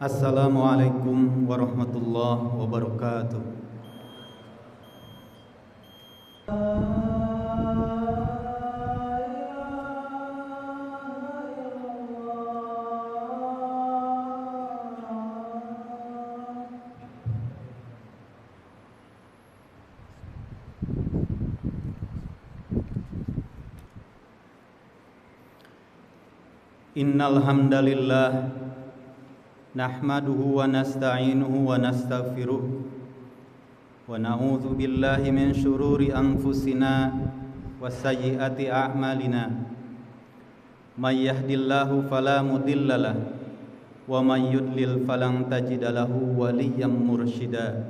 Assalamualaikum warahmatullahi wabarakatuh. Innal hamdalillah nahmaduhu wa nasta'inuhu wa nastaghfiruh wa na'udzu billahi min syururi anfusina wa sayyiati a'malina. May yahdihillahu fala mudhillalah wa may yudlil falan tajida lahu waliyyan mursyida.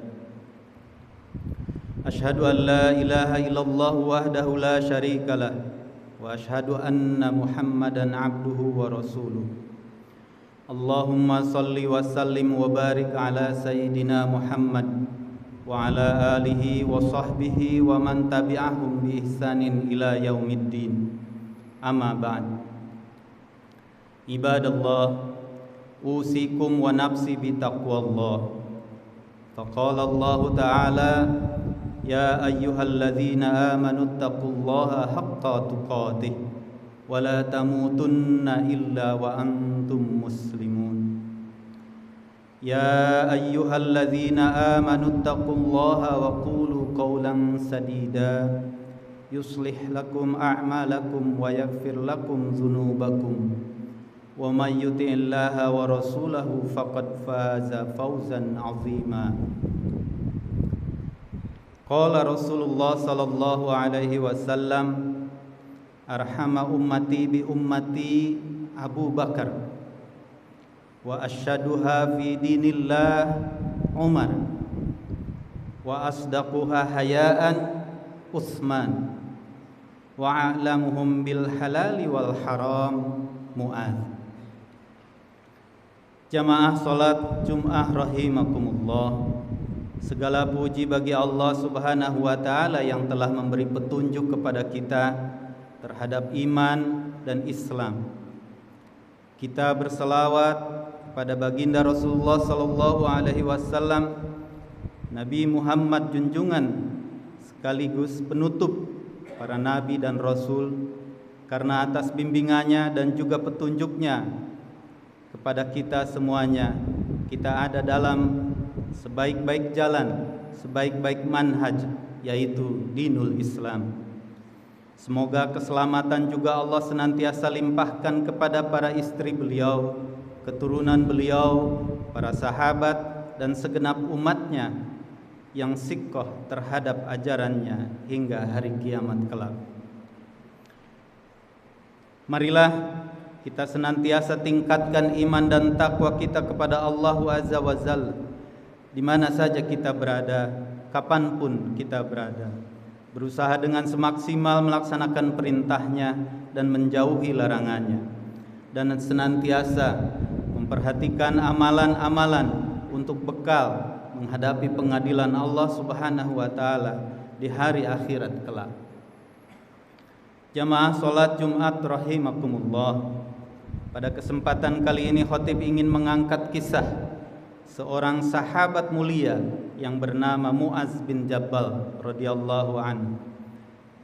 Asyhadu an la ilaha illallah wahdahu la syarikalah wa asyhadu anna Muhammadan abduhu wa rasuluh. Allahumma salli wa sallim wa barik ala sayyidina Muhammad wa ala alihi wa sahbihi wa man tabi'ahum bi ihsanin ila yaumiddin. Amma ba'd. Ibadallah, usikum wa nafsi bi taqwallah. Faqala Allah ta'ala: Ya ayyuhalladzina amanu taqullaha haqqa tuqatih wa la tamutunna illa wa antum muslimun. Ya ayyuhalladzina amanu taqullaha wa qulu qawlan sadida yuslih lakum a'malakum wa yaghfir lakum dzunubakum wa may yuti'illaha wa rasulahu faqad faza fawzan 'azima. Qala Rasulullah sallallahu alaihi wasallam: Arhama ummati bi ummati Abu Bakar wa asyaduha fi dinillah Umar wa asdaquha hayaan Utsman wa a'lamuhum bil halali wal haram Mu'adz. Jamaah salat Jum'ah rahimakumullah. Segala puji bagi Allah Subhanahu wa ta'ala yang telah memberi petunjuk kepada kita terhadap iman dan Islam. Kita berselawat pada baginda Rasulullah sallallahu alaihi wasallam, Nabi Muhammad junjungan sekaligus penutup para nabi dan rasul, karena atas bimbingannya dan juga petunjuknya kepada kita semuanya, kita ada dalam sebaik-baik jalan, sebaik-baik manhaj, yaitu dinul Islam. Semoga keselamatan juga Allah senantiasa limpahkan kepada para istri beliau, keturunan beliau, para sahabat, dan segenap umatnya yang sikoh terhadap ajarannya hingga hari kiamat kelak. Marilah kita senantiasa tingkatkan iman dan takwa kita kepada Allah Azza wa Jalla, di mana saja kita berada, kapanpun kita berada, berusaha dengan semaksimal melaksanakan perintahnya dan menjauhi larangannya, dan senantiasa memperhatikan amalan-amalan untuk bekal menghadapi pengadilan Allah Subhanahu wa ta'ala di hari akhirat kelak. Jamaah salat Jumat rahimakumullah. Pada kesempatan kali ini khatib ingin mengangkat kisah seorang sahabat mulia yang bernama Mu'adz bin Jabal radhiyallahu anhu,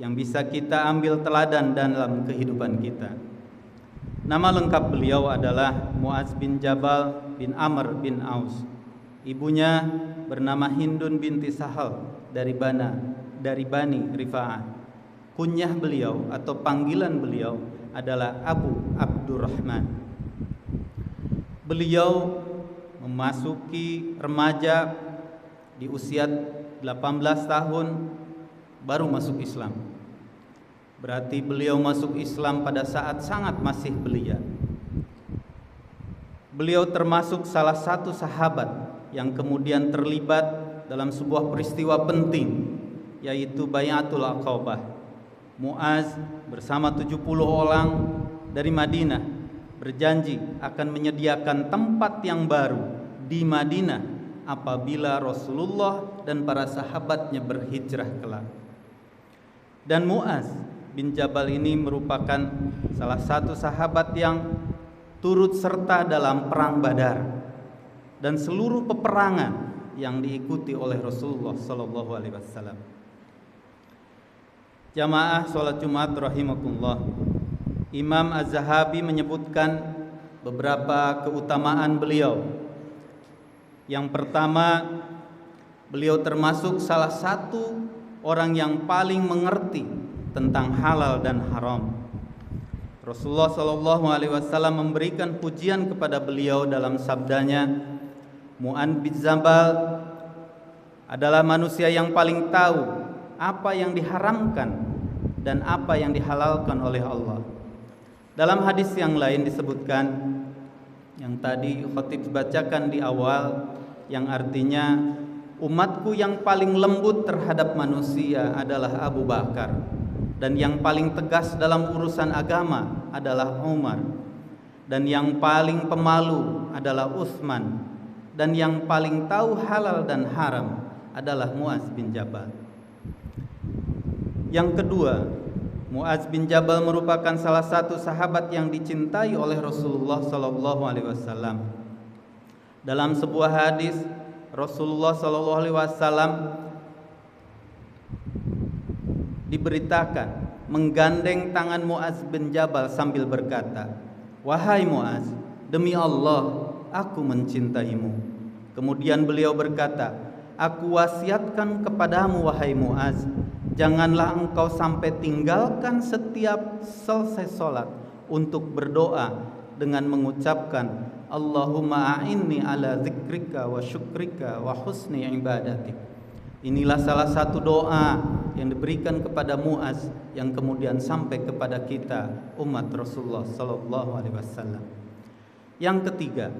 yang bisa kita ambil teladan dalam kehidupan kita. Nama lengkap beliau adalah Mu'adz bin Jabal bin Amr bin Aus. Ibunya bernama Hindun binti Sahal dari Bani Rifa'ah. Kunyah beliau atau panggilan beliau adalah Abu Abdurrahman. Beliau memasuki remaja di usia 18 tahun baru masuk Islam. Berarti beliau masuk Islam pada saat sangat masih belia. Beliau termasuk salah satu sahabat yang kemudian terlibat dalam sebuah peristiwa penting, yaitu Bai'atul Aqabah. Mu'adz bersama 70 orang dari Madinah berjanji akan menyediakan tempat yang baru di Madinah apabila Rasulullah dan para sahabatnya berhijrah kelak. Dan Mu'adz bin Jabal ini merupakan salah satu sahabat yang turut serta dalam perang Badar. dan seluruh peperangan yang diikuti oleh Rasulullah sallallahu alaihi wasallam. Jamaah salat Jumat rahimakumullah. Imam Az-Zahabi menyebutkan beberapa keutamaan beliau. Yang pertama, beliau termasuk salah satu orang yang paling mengerti tentang halal dan haram. Rasulullah sallallahu alaihi wasallam memberikan pujian kepada beliau dalam sabdanya, Mu'adz bin Jabal adalah manusia yang paling tahu apa yang diharamkan dan apa yang dihalalkan oleh Allah. Dalam hadis yang lain disebutkan, yang tadi khatib bacakan di awal, yang artinya umatku yang paling lembut terhadap manusia adalah Abu Bakar, dan yang paling tegas dalam urusan agama adalah Umar, dan yang paling pemalu adalah Utsman, dan yang paling tahu halal dan haram adalah Mu'adz bin Jabal. Yang kedua, Mu'adz bin Jabal merupakan salah satu sahabat yang dicintai oleh Rasulullah sallallahu alaihi wasallam. Dalam sebuah hadis, Rasulullah sallallahu alaihi wasallam diberitakan menggandeng tangan Mu'adz bin Jabal sambil berkata, "Wahai Mu'adz, demi Allah, aku mencintaimu." Kemudian beliau berkata, "Aku wasiatkan kepadamu wahai Mu'adz, janganlah engkau sampai tinggalkan setiap selesai sholat untuk berdoa dengan mengucapkan Allahumma a'inni ala zikrika wa syukrika wa husni ibadatik." Inilah salah satu doa yang diberikan kepada Mu'adz yang kemudian sampai kepada kita umat Rasulullah sallallahu alaihi wasallam. Yang ketiga,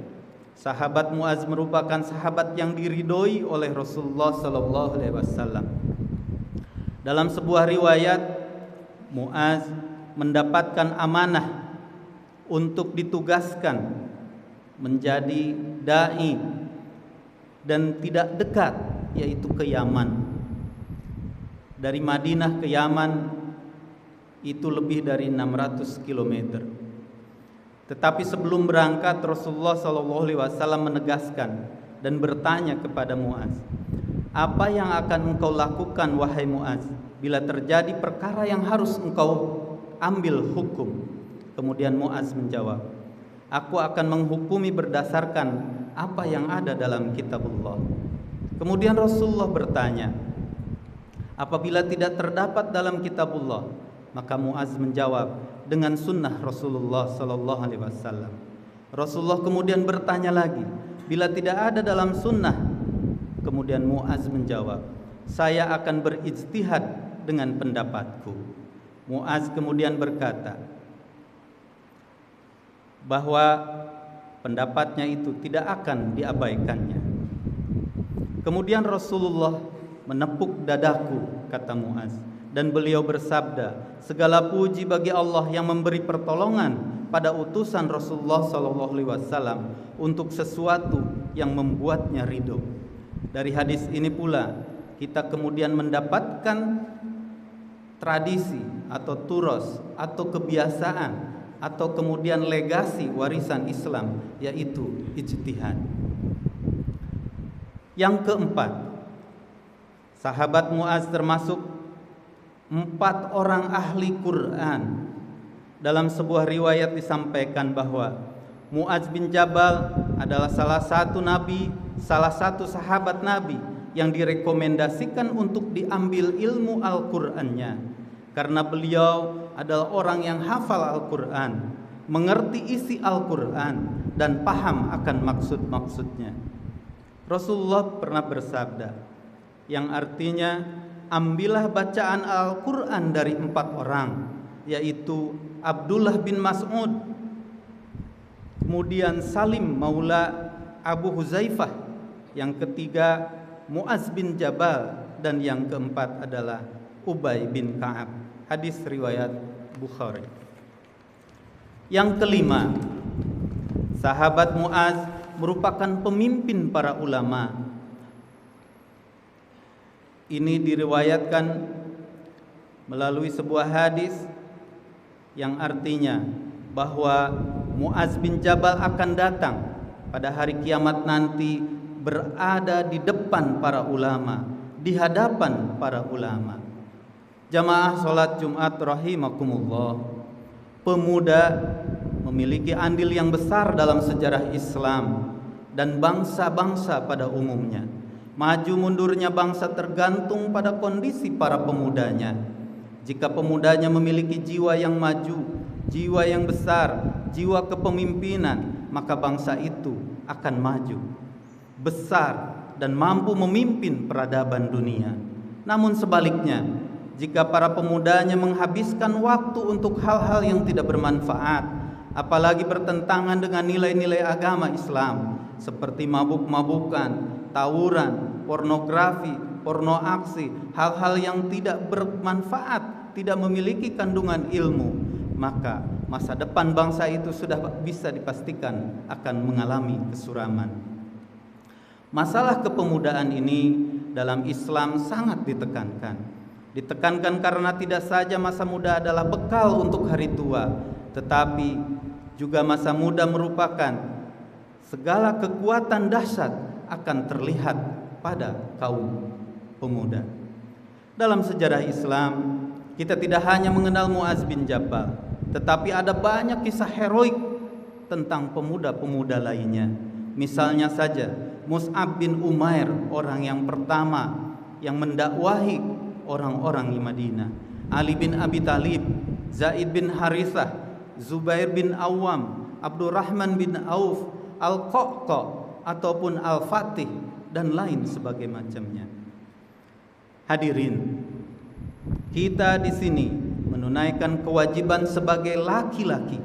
sahabat Mu'adz merupakan sahabat yang diridhoi oleh Rasulullah sallallahu alaihi wasallam. Dalam sebuah riwayat, Mu'adz mendapatkan amanah untuk ditugaskan menjadi dai dan tidak dekat, yaitu ke Yaman. Dari Madinah ke Yaman itu lebih dari 600 km. Tetapi sebelum berangkat, Rasulullah SAW menegaskan dan bertanya kepada Mu'adz, "Apa yang akan engkau lakukan wahai Mu'adz bila terjadi perkara yang harus engkau ambil hukum?" Kemudian Mu'adz menjawab, "Aku akan menghukumi berdasarkan apa yang ada dalam kitabullah." Kemudian Rasulullah bertanya, "Apabila tidak terdapat dalam kitabullah?" Maka Mu'adz menjawab, "Dengan sunnah Rasulullah sallallahu alaihi wasallam." Rasulullah kemudian bertanya lagi, "Bila tidak ada dalam sunnah?" Kemudian Mu'adz menjawab, "Saya akan berijtihad dengan pendapatku." Mu'adz kemudian berkata bahwa pendapatnya itu tidak akan diabaikannya. Kemudian Rasulullah menepuk dadaku, kata Mu'adz, dan beliau bersabda, "Segala puji bagi Allah yang memberi pertolongan pada utusan Rasulullah SAW untuk sesuatu yang membuatnya ridho." Dari hadis ini pula kita kemudian mendapatkan tradisi atau turos atau kebiasaan atau kemudian legasi warisan Islam, yaitu ijtihad. Yang keempat, sahabat Mu'adz termasuk 4 orang ahli Quran. Dalam sebuah riwayat disampaikan bahwa Mu'adz bin Jabal adalah salah satu nabi, salah satu sahabat nabi yang direkomendasikan untuk diambil ilmu Al-Qur'annya, karena beliau adalah orang yang hafal Al-Qur'an, mengerti isi Al-Qur'an dan paham akan maksud-maksudnya. Rasulullah pernah bersabda, yang artinya, ambillah bacaan Al-Qur'an dari 4 orang, yaitu Abdullah bin Mas'ud, kemudian Salim maula Abu Huzaifah, yang ketiga Mu'adz bin Jabal, dan yang keempat adalah Ubay bin Ka'ab. Hadis riwayat Bukhari. Yang kelima, sahabat Mu'adz merupakan pemimpin para ulama. Ini diriwayatkan melalui sebuah hadis yang artinya bahwa Mu'adz bin Jabal akan datang pada hari kiamat nanti berada di depan para ulama, di hadapan para ulama. Jamaah salat Jumat rahimakumullah, pemuda memiliki andil yang besar dalam sejarah Islam dan bangsa-bangsa pada umumnya. Maju mundurnya bangsa tergantung pada kondisi para pemudanya. Jika pemudanya memiliki jiwa yang maju, jiwa yang besar, jiwa kepemimpinan, maka bangsa itu akan maju, besar, dan mampu memimpin peradaban dunia. Namun sebaliknya, jika para pemudanya menghabiskan waktu untuk hal-hal yang tidak bermanfaat, apalagi bertentangan dengan nilai-nilai agama Islam, seperti mabuk-mabukan, tawuran, pornografi, porno aksi, hal-hal yang tidak bermanfaat, tidak memiliki kandungan ilmu, maka masa depan bangsa itu sudah bisa dipastikan akan mengalami kesuraman. Masalah kepemudaan ini dalam Islam sangat ditekankan. Ditekankan karena tidak saja masa muda adalah bekal untuk hari tua, tetapi juga masa muda merupakan segala kekuatan dahsyat akan terlihat pada kaum pemuda. Dalam sejarah Islam, kita tidak hanya mengenal Muaz bin Jabal, tetapi ada banyak kisah heroik tentang pemuda-pemuda lainnya. Misalnya saja Mus'ab bin Umair, orang yang pertama yang mendakwahi orang-orang di Madinah. Ali bin Abi Thalib, Zaid bin Harithah, Zubair bin Awam, Abdurrahman bin Auf, Al-Qaqqa ataupun Al-Fatih dan lain sebagai macamnya. Hadirin, kita di sini menunaikan kewajiban sebagai laki-laki.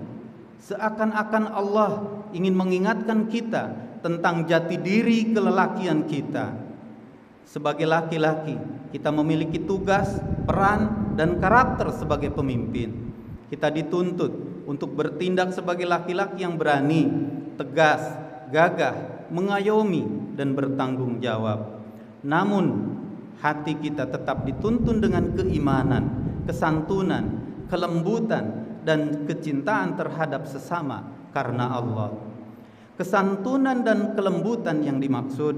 Seakan-akan Allah ingin mengingatkan kita tentang jati diri kelelakian kita. Sebagai laki-laki, kita memiliki tugas, peran, dan karakter sebagai pemimpin. Kita dituntut untuk bertindak sebagai laki-laki yang berani, tegas, gagah, mengayomi, dan bertanggung jawab. Namun, hati kita tetap dituntun dengan keimanan, kesantunan, kelembutan, dan kecintaan terhadap sesama karena Allah. Kesantunan dan kelembutan yang dimaksud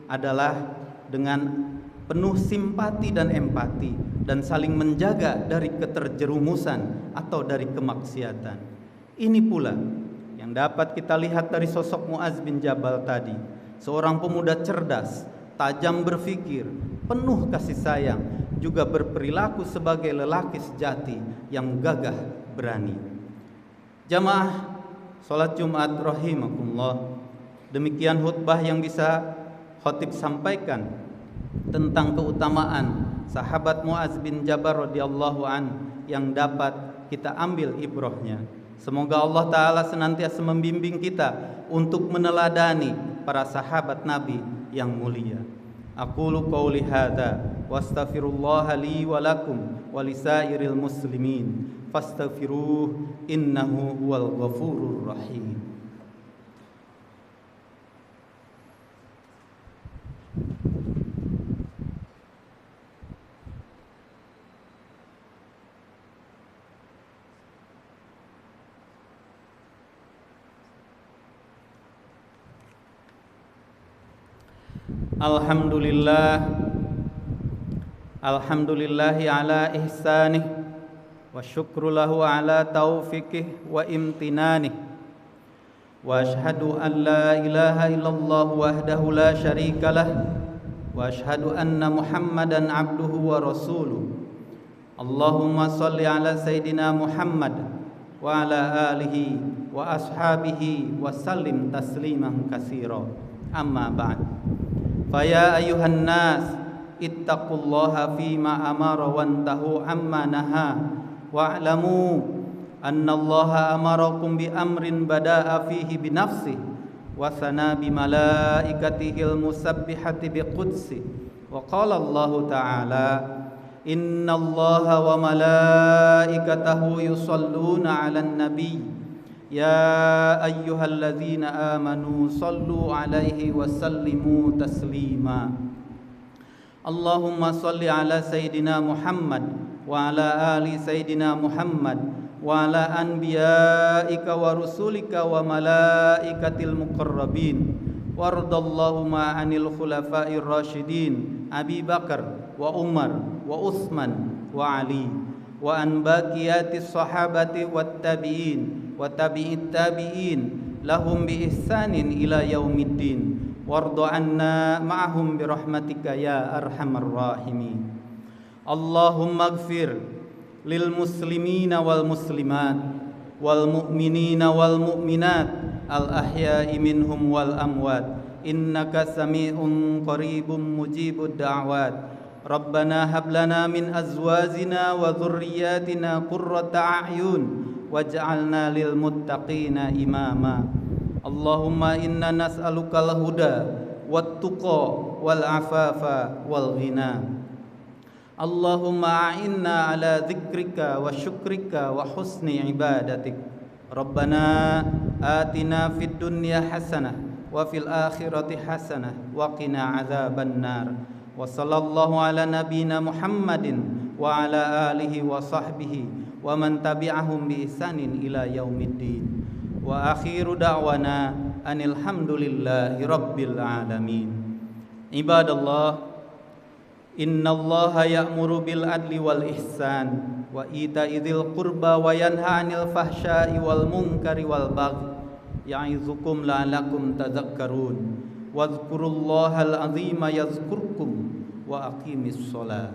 adalah dengan penuh simpati dan empati, dan saling menjaga dari keterjerumusan atau dari kemaksiatan. Ini pula yang dapat kita lihat dari sosok Muaz bin Jabal tadi, seorang pemuda cerdas, tajam berpikir, penuh kasih sayang, juga berperilaku sebagai lelaki sejati yang gagah berani. Jamaah salat Jumat rahimakumullah, demikian khutbah yang bisa khatib sampaikan tentang keutamaan sahabat Muaz bin Jabal radhiyallahu an yang dapat kita ambil ibrahnya. Semoga Allah Ta'ala senantiasa membimbing kita untuk meneladani para sahabat Nabi yang mulia. Aqulu qawli hadza wa astaghfirullaha li wa lakum wa lisairil muslimin fastaghfiruh innahu huwal ghafurur rahim. Alhamdulillahi ala ihsanih wa syukru lahu ala taufiqih wa imtinanih wa ashhadu an la ilaha illallah wahdahu la syarikalah wa ashhadu anna Muhammadan abduhu wa rasuluh. Allahumma salli ala Sayyidina Muhammad wa ala alihi wa ashabihi wa sallim tasliman katsira. Amma ba'd. Faya ayuhan nas ittaqullaha fima amara wantahu amma naha wa'lamu anna Allaha amarakum bi amrin bada'a fihi bi nafsihi wa sana bi malaikatihil musabbihati bi qudsi wa qala Allah ta'ala inna Allaha wa malaikatahu yusalluna 'alan nabiy ya ayyuhalladzina amanu sallu 'alaihi wa sallimu taslima. Allahumma salli ala Sayyidina Muhammad wa ala ali Sayyidina Muhammad wa ala anbiya'ika wa rusulika wa malaikatil muqarrabin wardallahumma anil khulafa'ir rasyidin Abi Bakar wa Umar wa Utsman wa Ali wa an baqiyatis sahabati wat tabi'in wa tabi'it tabi'in lahum bi ihsanin ila yaumiddin warda anna ma'ahum bi rahmatika ya arhamar rahimin. Allahumma ighfir lil muslimina wal muslimat wal mu'minina wal mu'minat al ahya'i minhum wal amwat innaka sami'un qaribun mujibud da'wat. Rabbana hab lana min azwajina wa dhurriyyatina qurrata a'yun waj'alna lil muttaqina imama. Allahumma inna nas'alukal huda wat tuqa wal afafa wal ghina. Allahumma a'inna ala dzikrika wa syukrika wa husni ibadatik. Rabbana atina fid dunya hasanah wa fil akhirati hasanah wa qina adzaban nar. Wa sallallahu ala nabiyyina Muhammadin wa ala alihi wa sahbihi wa man tabi'ahum bi ihsanin ila yaumiddin. Wa akhiru da'wana anil hamdulillahi rabbil alamin. Ibadallah, innallaha ya'muru bil adli wal ihsan wa ita'i dzil qurba wa yanha 'anil fahsya'i wal munkari wal baghi ya'izukum la'allakum tadhakkarun. Wadhkurullahal 'azima yadhkurkum wa aqimis shalah.